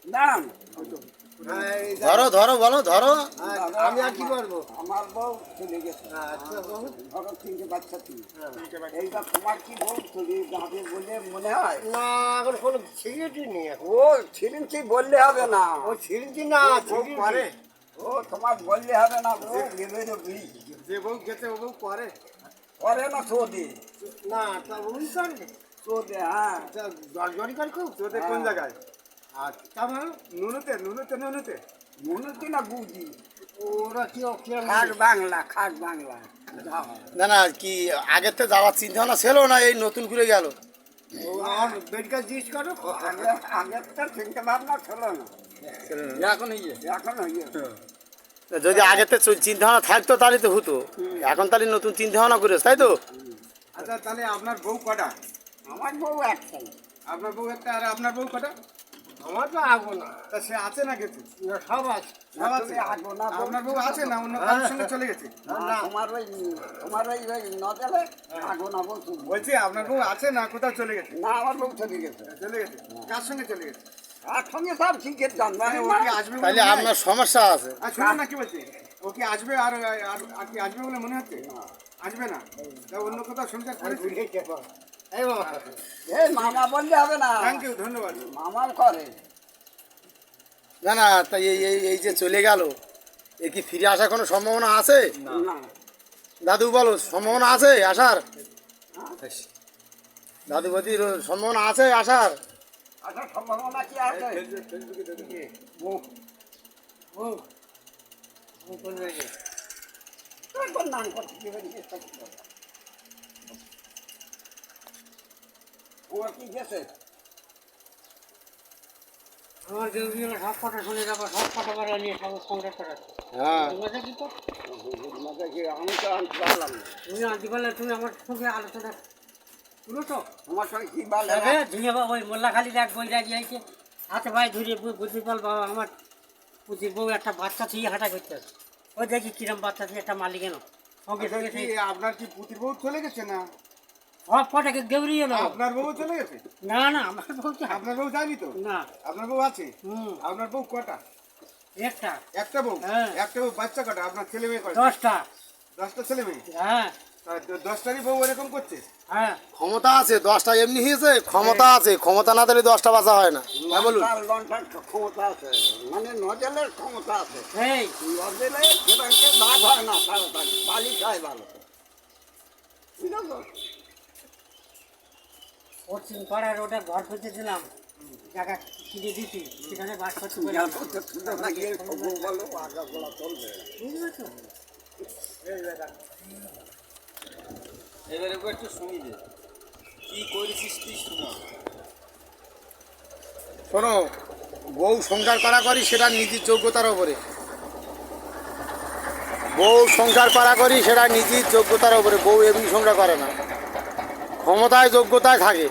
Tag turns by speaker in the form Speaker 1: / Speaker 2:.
Speaker 1: না
Speaker 2: ধরো ধরো বলো ধরো।
Speaker 3: আমি আর কি বলবো?
Speaker 1: আমার বউ চলে গেছে,
Speaker 3: আচ্ছা বউ।
Speaker 1: ধরো 3টে বাচ্চা ছিল। এইবার তোমার কি বউ চলে যাবে বলে মনে হয়?
Speaker 3: না এখন কোনো সিরিয়াসই নেই এখন।
Speaker 1: ও ছিরিঞ্চি বললে হবে না,
Speaker 3: ও সিরিয়াসই না
Speaker 1: বউ করে। ও তোমার বললে হবে না, বউ গেলে বিষ
Speaker 3: যে বউ গেছে ও বউ করে
Speaker 1: করে না চোদে,
Speaker 3: না, তা ওই করে
Speaker 1: চোদে। হ্যাঁ,
Speaker 3: জলজলি করে খুব।
Speaker 4: তোদের কোন জায়গায়?
Speaker 3: আর তা মানে
Speaker 4: নুনুতে নুনুতে নুনুতে
Speaker 1: মনে না বুঝি।
Speaker 3: ওরা কি
Speaker 1: খাট বাংলা, খাট বাংলা যাও।
Speaker 2: না না, কি আগের থেকে যাওয়ার চিন্তা ভাবনা ছিল না এই নতুন করে গেল?
Speaker 3: আমার বেডকা জিজ্ঞেস করো।
Speaker 1: আগের তো চিন্তা ভাবনা ছিল না,
Speaker 4: এখন ইয়ে
Speaker 1: এখন হয়ে
Speaker 2: যদি আগের থেকে চিন্তা ভাবনা থাকতো তাহলে তো হতো, এখন তাহলে নতুন চিন্তা ভাবনা করেছে তাই তো?
Speaker 4: আচ্ছা তাহলে আপনার বউ কটা?
Speaker 1: আমার বউ একটাই।
Speaker 4: আপনার বউ একটা, আর আপনার বউ কটা?
Speaker 3: আমার তো আগো না,
Speaker 4: তা সে আছে না গেছে?
Speaker 3: সব আছে।
Speaker 4: সব আছে?
Speaker 1: তুমি আগো না বউ।
Speaker 4: আপনার বউ আছে না অন্য কারোর সঙ্গে চলে গেছে?
Speaker 1: না, তোমার ওই নজলে আগো না বলছো।
Speaker 4: বলছি আপনার বউ আছে না কোথাও চলে গেছে?
Speaker 1: না, আমার বউ চলে গেছে।
Speaker 4: চলে গেছে কার সঙ্গে চলে গেছে?
Speaker 1: আর সঙ্গে সব শিখের জানবা
Speaker 4: মানে ও কি আসবে বলে
Speaker 2: তাহলে
Speaker 4: মনে হয়?
Speaker 2: আপনার সমস্যা আছে।
Speaker 4: আর শুনুন না কি বলছি, ও কি আসবে আর আর কি আসবে বলে মনে হচ্ছে? আসবে না, তা অন্য কোথাও সংসার করেছে?
Speaker 3: এই বাবা,
Speaker 1: এই মামা বললে হবে না,
Speaker 4: থ্যাংক ইউ, ধন্যবাদ।
Speaker 1: মামার করে।
Speaker 2: না না, তাই এই এই এই যে চলে গেল, এ কি ফিরে আসার কোনো সম্ভাবনা আছে?
Speaker 1: না,
Speaker 2: দাদু বলো, সম্ভাবনা আছে আসার? দাদু বৌদির সম্ভাবনা আছে আসার?
Speaker 1: আচ্ছা সম্ভাবনা কি আছে?
Speaker 3: ও ও কোন জায়গায়?
Speaker 1: তোর নাম করতে কি বলি চেষ্টা করতে। ও কি গেছে?
Speaker 3: আমার দেউরিয়া সব কথা শুনে যাবো, সব কথা বলা নিয়ে সব সংসার করাচ্ছে।
Speaker 2: হ্যাঁ,
Speaker 3: তোমাদের কি তো
Speaker 1: মজা কি আমি তো আনতে পারলাম না।
Speaker 3: তুমি আনতে পারলে তুমি আমার সঙ্গে আলোচনা শুনো তো।
Speaker 1: তোমার সঙ্গে কি বলে?
Speaker 3: তবে ঝিঙে বাবা ওই মোল্লাখালির এক বই লাগিয়েছে, হাতে ভাই ধরে বুঝতে পার বাবা আমার পুতির বউ একটা বাচ্চা থেকে হাঁটা করতে আছে। ওই দেখি কিরম বাচ্চা থেকে একটা মালিক এনো সঙ্গে
Speaker 4: আচ্ছা,
Speaker 3: সঙ্গে
Speaker 4: কি
Speaker 3: সেই
Speaker 4: আপনার কি পুতির বউ চলে গেছে না
Speaker 3: সব কটাকে গেউরিয়ে এলো।
Speaker 4: আপনার বউ চলে গেছে?
Speaker 3: না না আমার বউ তো
Speaker 4: আপনার বউ যায়নি তো?
Speaker 3: না।
Speaker 4: আপনার বউ আছে?
Speaker 3: হুম,
Speaker 4: আপনার বউ কটা?
Speaker 3: একটা
Speaker 4: একটা বউ?
Speaker 3: হ্যাঁ।
Speaker 4: একটা বউ, বাচ্চা কটা? আপনার ছেলে মেয়ে কটা?
Speaker 3: 10টা।
Speaker 4: 10টা ছেলে মেয়ে?
Speaker 3: হ্যাঁ
Speaker 4: 10টারই বউ এরকম করছে?
Speaker 3: হ্যাঁ
Speaker 2: ক্ষমতা আছে, 10টা এমনি হয়েছে, ক্ষমতা আছে, ক্ষমতা না দিলে 10টা বাঁচা হয় না। হ্যাঁ বলুন।
Speaker 1: লন্ডন ক্ষমতা আছে, মানে নজলের ক্ষমতা আছে।
Speaker 3: এই
Speaker 1: নজলে সেটাকে লাভ হয় না, তাড়াতাড়ি বালি খায় ভালো। ঠিক আছে?
Speaker 3: পশ্চিম পাড়ার ওটা ঘর খুঁজেছিলাম, জায়গা কিনে দিতি, সেখানে বাস করতে পারি।
Speaker 1: যত সুন্দর লাগিয়ে খবর বলো, আগা গোলা চলবে।
Speaker 3: বুঝলে তো?
Speaker 5: এবারে একটু শুনি দে কি করেছিস তুই শোনা।
Speaker 2: শোনো, বউ সংসার করা করি সেটা নিজের যোগ্যতার ওপরে। বউ সংসার করা করি সেটা নিজের যোগ্যতার ওপরে। বউ এমনি সংসার করে না, ক্ষমতায় যোগ্যতায় থাকে।